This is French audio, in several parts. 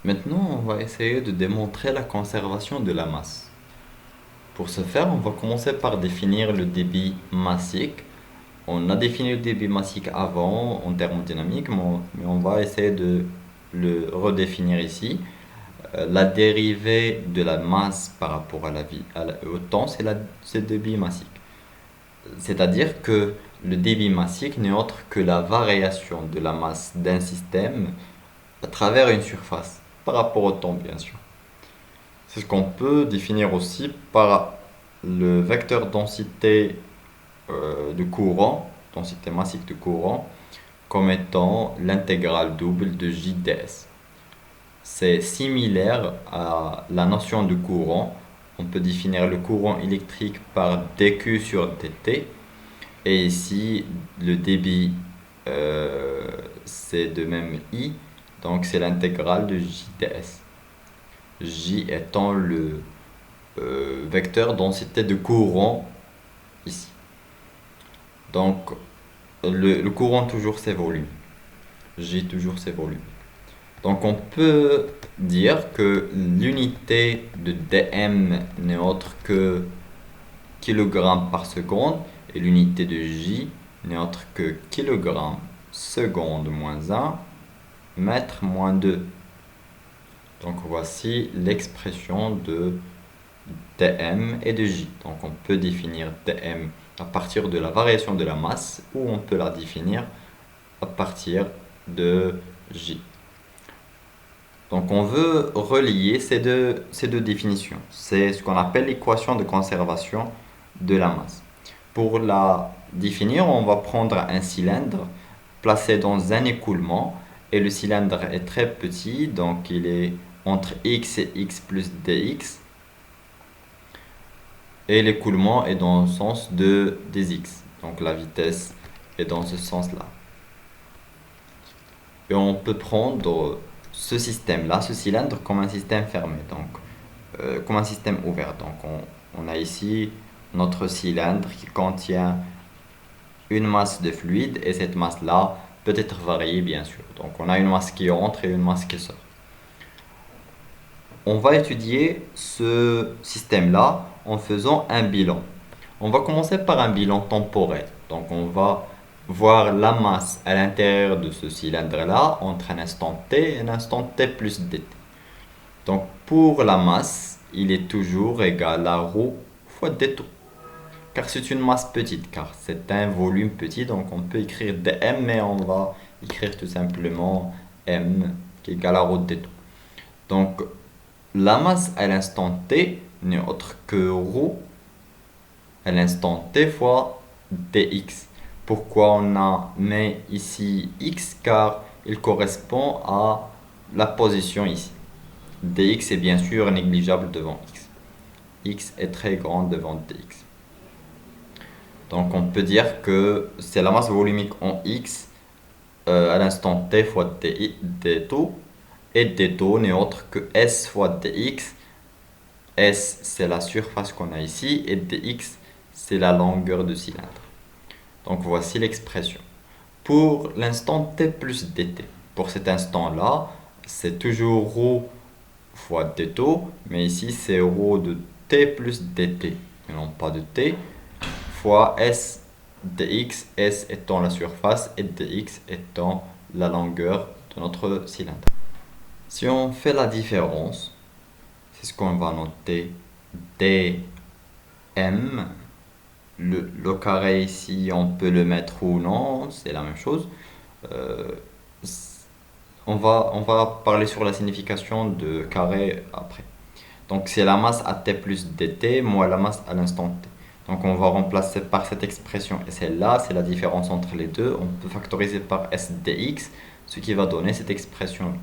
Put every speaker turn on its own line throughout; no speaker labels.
Maintenant, on va essayer de démontrer la conservation de la masse. Pour ce faire, on va commencer par définir le débit massique. On a défini le débit massique avant en termes dynamiques, mais on va essayer de le redéfinir ici. La dérivée de la masse par rapport à au temps, c'est le débit massique. C'est-à-dire que le débit massique n'est autre que la variation de la masse d'un système à travers une surface, par rapport au temps bien sûr. C'est ce qu'on peut définir aussi par le vecteur densité de courant, densité massique de courant, comme étant l'intégrale double de J ds. C'est similaire à la notion de courant. On peut définir le courant électrique par dQ sur dt. Et ici, le débit, c'est de même I. Donc c'est l'intégrale de J ds. J étant le vecteur densité de courant ici. Donc le courant toujours ses volumes. J toujours ses volumes. Donc on peut dire que l'unité de dm n'est autre que kg par seconde et l'unité de J n'est autre que kg seconde moins 1 mètre moins 2. Donc voici l'expression de dm et de J. Donc on peut définir dm à partir de la variation de la masse ou on peut la définir à partir de J. Donc on veut relier ces deux définitions. C'est ce qu'on appelle l'équation de conservation de la masse. Pour la définir, on va prendre un cylindre placé dans un écoulement et le cylindre est très petit, donc il est entre x et x plus dx et l'écoulement est dans le sens de dx, donc la vitesse est dans ce sens-là. Et on peut prendre ce système-là, ce cylindre, comme un système fermé, donc comme un système ouvert. Donc on a ici notre cylindre qui contient une masse de fluide et cette masse-là peut être variée bien sûr. Donc on a une masse qui entre et une masse qui sort. On va étudier ce système-là en faisant un bilan. On va commencer par un bilan temporel. Donc on va voir la masse à l'intérieur de ce cylindre-là entre un instant t et un instant t plus dt. Donc pour la masse, il est toujours égal à ρ fois dt. Car c'est une masse petite, car c'est un volume petit, donc on peut écrire dm, mais on va écrire tout simplement m qui est égal à ρ dt. Donc la masse à l'instant t n'est autre que ρ à l'instant t fois dx. Pourquoi on a mis ici x? Car il correspond à la position ici. Dx est bien sûr négligeable devant x. X est très grand devant dx. Donc on peut dire que c'est la masse volumique en x à l'instant t fois dt. Et dt n'est autre que s fois dx. S c'est la surface qu'on a ici et dx c'est la longueur du cylindre. Donc voici l'expression. Pour l'instant t plus dt, pour cet instant-là, c'est toujours ρ fois dt, mais ici c'est ρ de t plus dt, et non pas de t, fois s dx, s étant la surface et dx étant la longueur de notre cylindre. Si on fait la différence, c'est ce qu'on va noter dm. Le carré ici, on peut le mettre ou non, c'est la même chose. Euh, on va parler sur la signification de carré après. Donc c'est la masse à t plus dt moins la masse à l'instant t. Donc on va remplacer par cette expression et celle-là, c'est la différence entre les deux. On peut factoriser par s dx, ce qui va donner cette expression.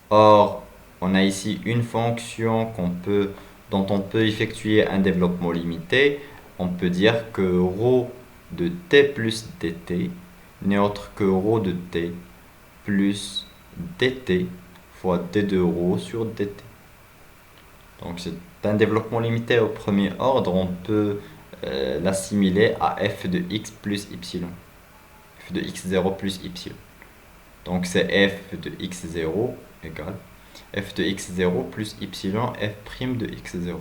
Or, on a ici une fonction dont on peut effectuer un développement limité. On peut dire que ρ de t plus dt n'est autre que ρ de t plus dt fois d de ρ sur dt. Donc c'est un développement limité au premier ordre. On peut l'assimiler à f de x plus y. F de x0 plus y. Donc c'est f de x0 égale f de x0 plus y f' de x0.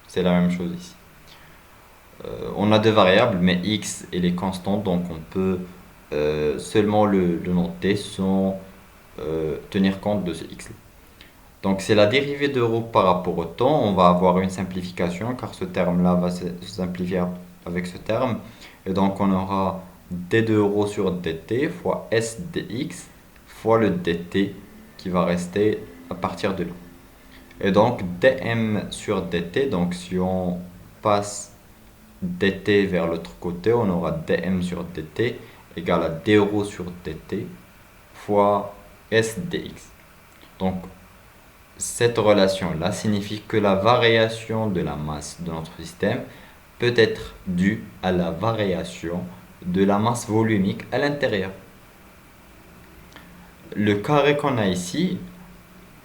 C'est la même chose ici. On a deux variables, mais x elle est constante, donc on peut seulement le noter sans tenir compte de ce x. Donc c'est la dérivée de ρ par rapport au temps. On va avoir une simplification car ce terme-là va se simplifier avec ce terme. Et donc on aura d de ρ sur dt fois s dx fois le dt qui va rester à partir de là. Et donc dm sur dt, donc si on passe dt vers l'autre côté, on aura dm sur dt égale à d ρ sur dt fois s dx. Donc cette relation-là signifie que la variation de la masse de notre système peut être due à la variation de la masse volumique à l'intérieur. Le carré qu'on a ici,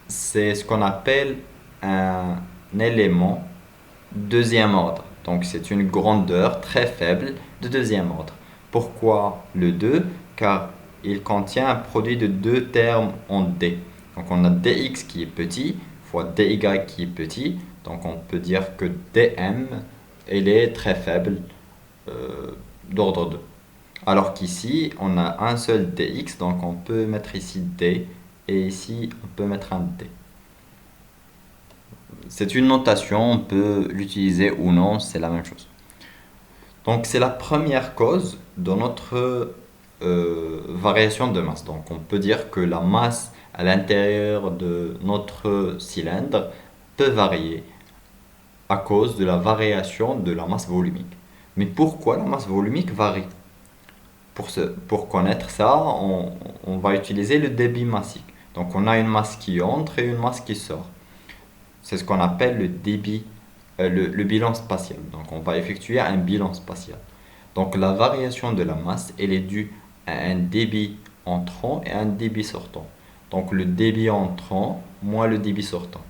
c'est ce qu'on appelle un élément deuxième ordre. Donc c'est une grandeur très faible de deuxième ordre. Pourquoi le 2? Car il contient un produit de deux termes en d. Donc on a dx qui est petit fois dy qui est petit. Donc on peut dire que dm elle est très faible d'ordre 2. Alors qu'ici on a un seul dx, donc on peut mettre ici d et ici on peut mettre un d. C'est une notation, on peut l'utiliser ou non, c'est la même chose. Donc c'est la première cause de notre variation de masse. Donc on peut dire que la masse à l'intérieur de notre cylindre peut varier à cause de la variation de la masse volumique. Mais pourquoi la masse volumique varie? Pour connaître ça, on va utiliser le débit massique. Donc on a une masse qui entre et une masse qui sort. C'est ce qu'on appelle le débit, le bilan spatial. Donc on va effectuer un bilan spatial. Donc la variation de la masse, elle est due à un débit entrant et un débit sortant. Donc le débit entrant moins le débit sortant.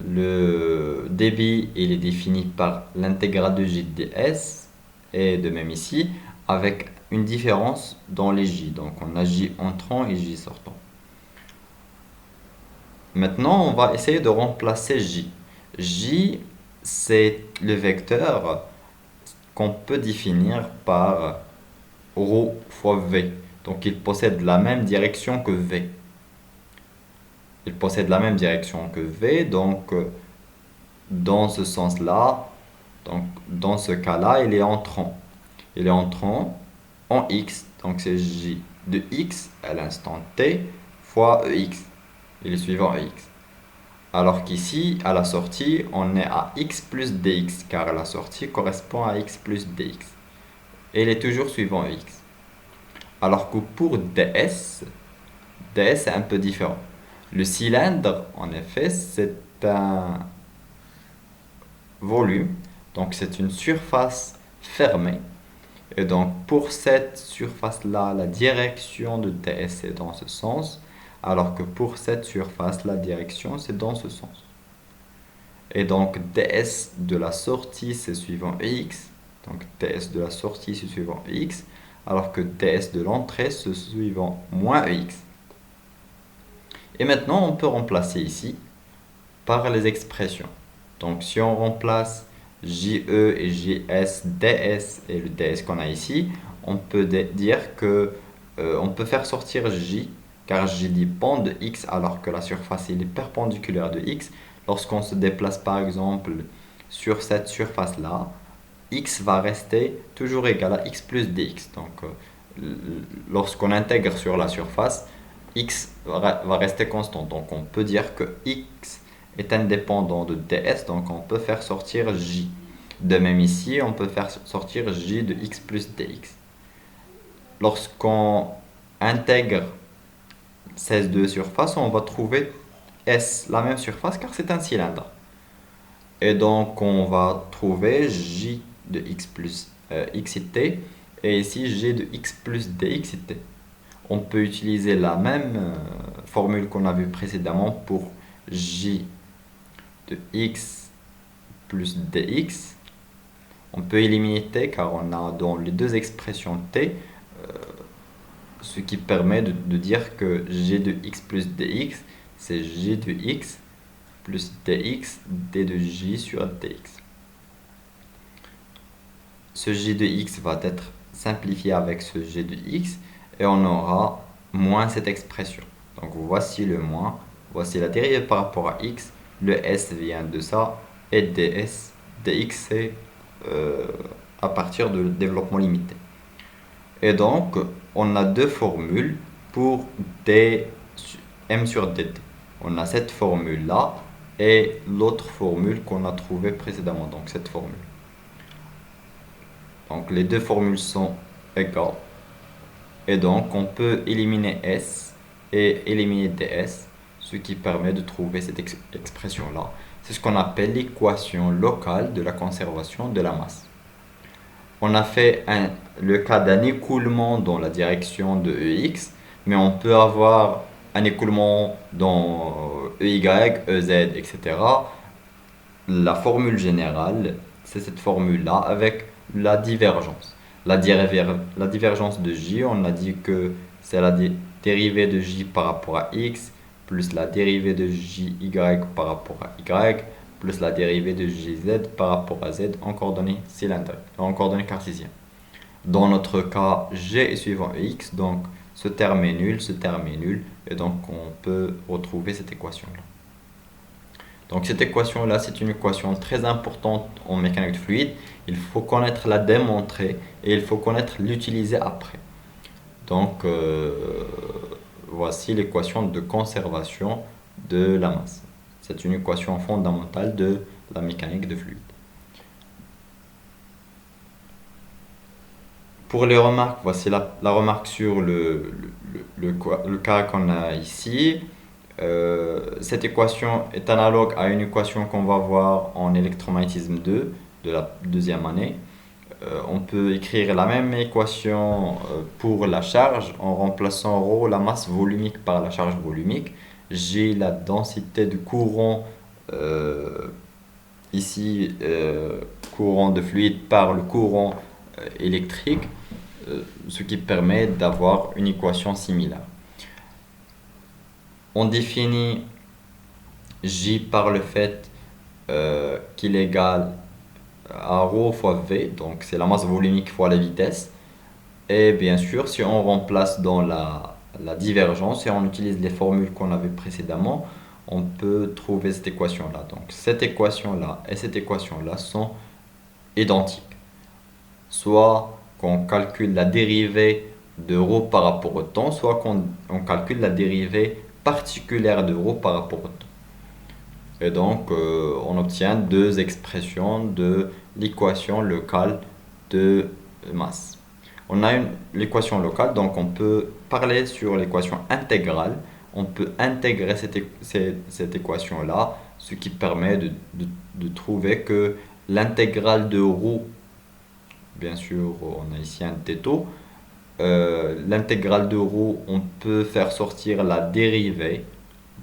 Le débit il est défini par l'intégrale de j ds et de même ici avec une différence dans les j. Donc on a j entrant et j sortant. Maintenant, on va essayer de remplacer j. J, c'est le vecteur qu'on peut définir par ρ fois v. Donc il possède la même direction que v. Il possède la même direction que v, donc dans ce sens-là, donc dans ce cas-là, il est entrant. Il est entrant en x, donc c'est j de x à l'instant t fois ex. Il est suivant ex. Alors qu'ici, à la sortie, on est à x plus dx, car la sortie correspond à x plus dx. Et il est toujours suivant x. Alors que pour ds, ds est un peu différent. Le cylindre, en effet, c'est un volume, donc c'est une surface fermée. Et donc pour cette surface-là, la direction de ds est dans ce sens, alors que pour cette surface, la direction c'est dans ce sens. Et donc ds de la sortie c'est suivant x, donc ds de la sortie c'est suivant x, alors que ds de l'entrée c'est suivant moins x. Et maintenant on peut remplacer ici par les expressions. Donc si on remplace JE et JS, DS et le DS qu'on a ici, on peut dire que on peut faire sortir J, car J dépend de X alors que la surface est perpendiculaire de X. Lorsqu'on se déplace par exemple sur cette surface-là, X va rester toujours égal à X plus DX. Donc lorsqu'on intègre sur la surface, X va rester constant. Donc on peut dire que X est indépendant de ds, donc on peut faire sortir j. De même ici, on peut faire sortir j de x plus dx. Lorsqu'on intègre ces deux surfaces, on va trouver S, la même surface, car c'est un cylindre. Et donc on va trouver j de x plus xt, et ici j de x plus dxt. On peut utiliser la même formule qu'on a vue précédemment pour j de x plus dx. On peut éliminer t car on a dans les deux expressions t ce qui permet de dire que g de x plus dx, c'est g de x plus dx d de j sur dx. Ce g de x va être simplifié avec ce g de x et on aura moins cette expression. Donc voici le moins, voici la dérivée par rapport à x, le s vient de ça et dx c'est à partir de développement limité. Et donc on a deux formules pour m sur dt. On a cette formule là et l'autre formule qu'on a trouvée précédemment, donc cette formule. Donc les deux formules sont égales. Et donc on peut éliminer S et éliminer ds, ce qui permet de trouver cette expression-là. C'est ce qu'on appelle l'équation locale de la conservation de la masse. On a fait le cas d'un écoulement dans la direction de EX, mais on peut avoir un écoulement dans EY, EZ, etc. La formule générale, c'est cette formule-là avec la divergence. La divergence de J, on a dit que c'est la dérivée de J par rapport à X, plus la dérivée de JY par rapport à Y, plus la dérivée de JZ par rapport à Z en coordonnées cylindriques, en coordonnées cartésiennes. Dans notre cas, G est suivant X, donc ce terme est nul, ce terme est nul, et donc on peut retrouver cette équation-là. Donc cette équation-là, c'est une équation très importante en mécanique de fluide. Il faut connaître la démontrer et il faut connaître l'utiliser après. Donc voici l'équation de conservation de la masse. C'est une équation fondamentale de la mécanique de fluide. Pour les remarques, voici la remarque sur le cas qu'on a ici. Cette équation est analogue à une équation qu'on va voir en électromagnétisme 2 de la deuxième année. On peut écrire la même équation pour la charge en remplaçant ρ, la masse volumique, par la charge volumique. G, la densité de courant, ici courant de fluide par le courant électrique, ce qui permet d'avoir une équation similaire. On définit J par le fait qu'il est égal à ρ fois V, donc c'est la masse volumique fois la vitesse. Et bien sûr, si on remplace dans la divergence et on utilise les formules qu'on avait précédemment, on peut trouver cette équation-là. Donc cette équation-là et cette équation-là sont identiques. Soit qu'on calcule la dérivée de ρ par rapport au temps, soit qu'on calcule la dérivée particulière de ρ par rapport au temps. Et donc, on obtient deux expressions de l'équation locale de masse. On a l'équation locale, donc on peut parler sur l'équation intégrale. On peut intégrer cette équation-là, ce qui permet de trouver que l'intégrale de ρ, bien sûr, on a ici un θ, l'intégrale de ρ, on peut faire sortir la dérivée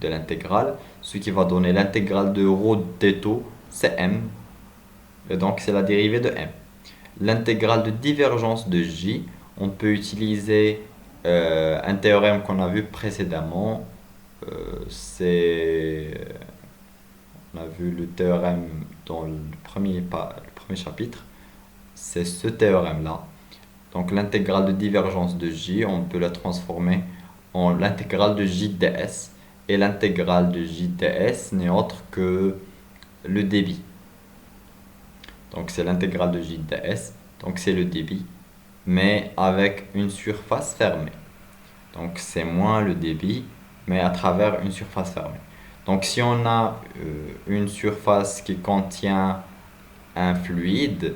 de l'intégrale, ce qui va donner l'intégrale de ρ θ, c'est m, et donc c'est la dérivée de m. L'intégrale de divergence de J, on peut utiliser un théorème qu'on a vu précédemment, on a vu le théorème dans le premier chapitre, c'est ce théorème-là. Donc l'intégrale de divergence de J, on peut la transformer en l'intégrale de J ds. Et l'intégrale de J ds n'est autre que le débit. Donc c'est l'intégrale de J ds, donc c'est le débit, mais avec une surface fermée. Donc c'est moins le débit, mais à travers une surface fermée. Donc si on a une surface qui contient un fluide,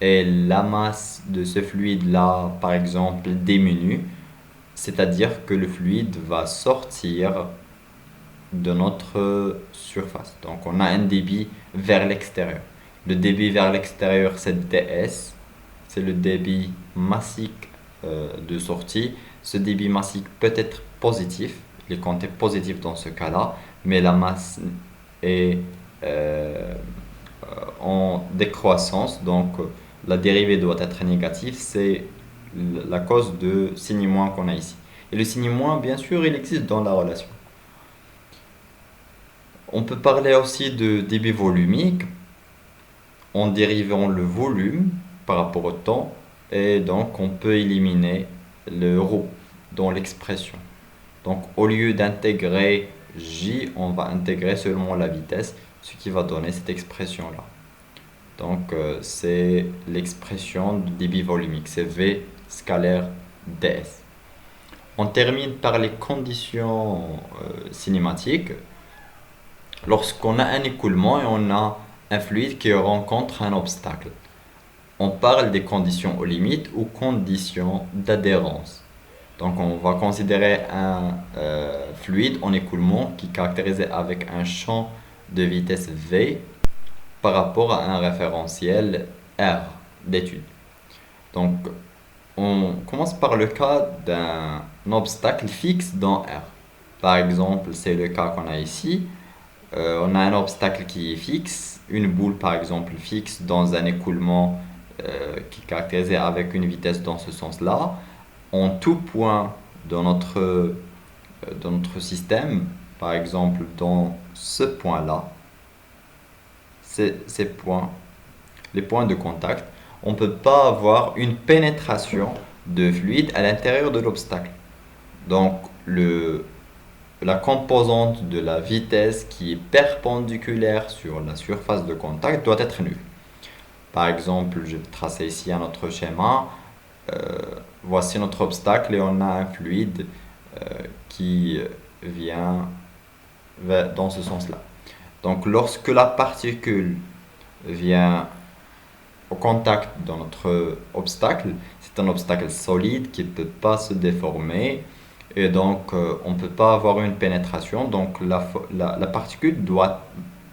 et la masse de ce fluide-là, par exemple, diminue, c'est-à-dire que le fluide va sortir de notre surface. Donc on a un débit vers l'extérieur. Le débit vers l'extérieur, c'est ds, c'est le débit massique de sortie. Ce débit massique peut être positif, il est compté positif dans ce cas-là, mais la masse est en décroissance, donc la dérivée doit être négative, c'est la cause de signe moins qu'on a ici. Et le signe moins, bien sûr, il existe dans la relation. On peut parler aussi de débit volumique en dérivant le volume par rapport au temps et donc on peut éliminer le ρ dans l'expression. Donc au lieu d'intégrer J, on va intégrer seulement la vitesse, ce qui va donner cette expression-là. Donc c'est l'expression de débit volumique, c'est V scalaire ds. On termine par les conditions cinématiques. Lorsqu'on a un écoulement et on a un fluide qui rencontre un obstacle, on parle des conditions aux limites ou conditions d'adhérence. Donc on va considérer un fluide en écoulement qui est caractérisé avec un champ de vitesse V par rapport à un référentiel R d'étude. Donc on commence par le cas d'un obstacle fixe dans R. Par exemple, c'est le cas qu'on a ici. On a un obstacle qui est fixe, une boule par exemple fixe dans un écoulement qui est caractérisé avec une vitesse dans ce sens-là. En tout point dans notre système, par exemple dans ce point-là, ces points, les points de contact, on ne peut pas avoir une pénétration de fluide à l'intérieur de l'obstacle. Donc la composante de la vitesse qui est perpendiculaire sur la surface de contact doit être nulle. Par exemple, je vais tracer ici un autre schéma. Voici notre obstacle et on a un fluide qui vient dans ce sens-là. Donc lorsque la particule vient au contact dans notre obstacle, c'est un obstacle solide qui ne peut pas se déformer et donc on ne peut pas avoir une pénétration. Donc la particule doit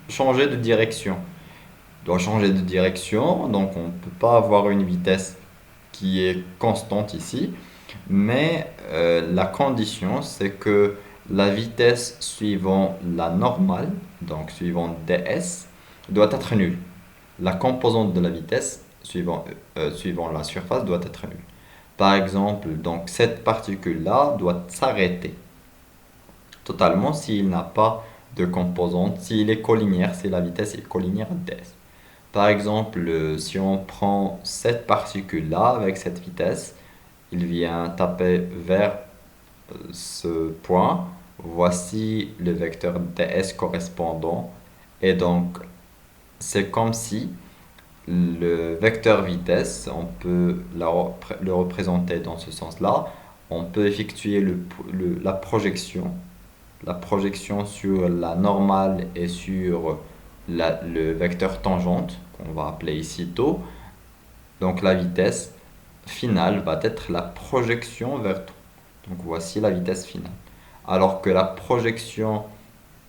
changer de direction. Donc on ne peut pas avoir une vitesse qui est constante ici, mais la condition c'est que la vitesse suivant la normale, donc suivant ds, doit être nulle. La composante de la vitesse suivant la surface doit être nulle. Par exemple, donc cette particule-là doit s'arrêter totalement s'il n'a pas de composante, s'il est collinéaire, si la vitesse est collinéaire à ds. Par exemple, si on prend cette particule-là avec cette vitesse, il vient taper vers ce point. Voici le vecteur ds correspondant. Et donc, c'est comme si le vecteur vitesse, on peut le représenter dans ce sens-là. On peut effectuer la projection sur la normale et sur le vecteur tangente, qu'on va appeler ici tau. Donc la vitesse finale va être la projection vers tau. Donc voici la vitesse finale. Alors que la projection,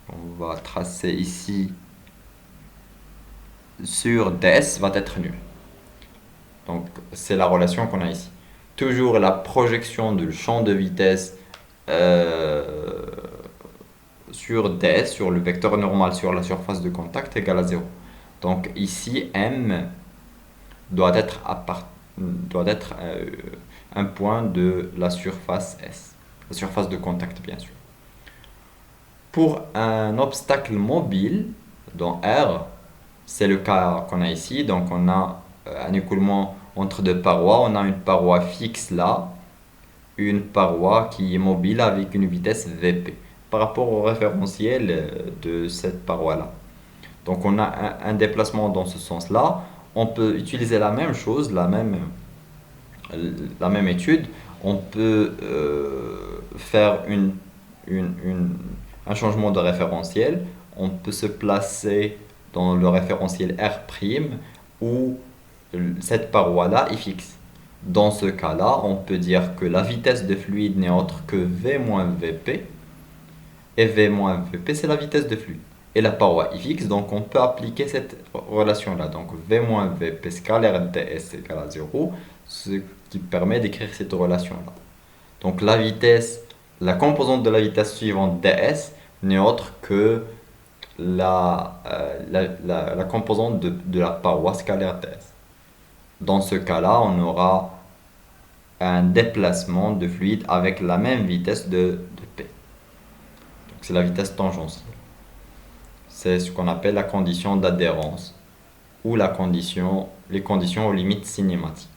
on va tracer ici sur ds va être nulle. Donc c'est la relation qu'on a ici. Toujours la projection du champ de vitesse sur ds, sur le vecteur normal sur la surface de contact égale à 0. Donc ici m doit être un point de la surface S, la surface de contact bien sûr. Pour un obstacle mobile dans R, c'est le cas qu'on a ici. Donc on a un écoulement entre deux parois. On a une paroi fixe là, une paroi qui est mobile avec une vitesse Vp par rapport au référentiel de cette paroi-là. Donc on a un déplacement dans ce sens-là. On peut utiliser la même chose, la même étude. On peut faire un changement de référentiel. On peut se placer dans le référentiel R' où cette paroi-là est fixe. Dans ce cas-là, on peut dire que la vitesse de fluide n'est autre que V moins Vp. Et V moins Vp, c'est la vitesse de fluide. Et la paroi est fixe, donc on peut appliquer cette relation-là. Donc V moins Vp scalaire ds égale à 0, ce qui permet d'écrire cette relation-là. Donc la vitesse, la composante de la vitesse suivante ds n'est autre que la composante de la paroi scalaire ds. Dans ce cas-là, on aura un déplacement de fluide avec la même vitesse de P. Donc c'est la vitesse tangentielle. C'est ce qu'on appelle la condition d'adhérence ou les conditions aux limites cinématiques.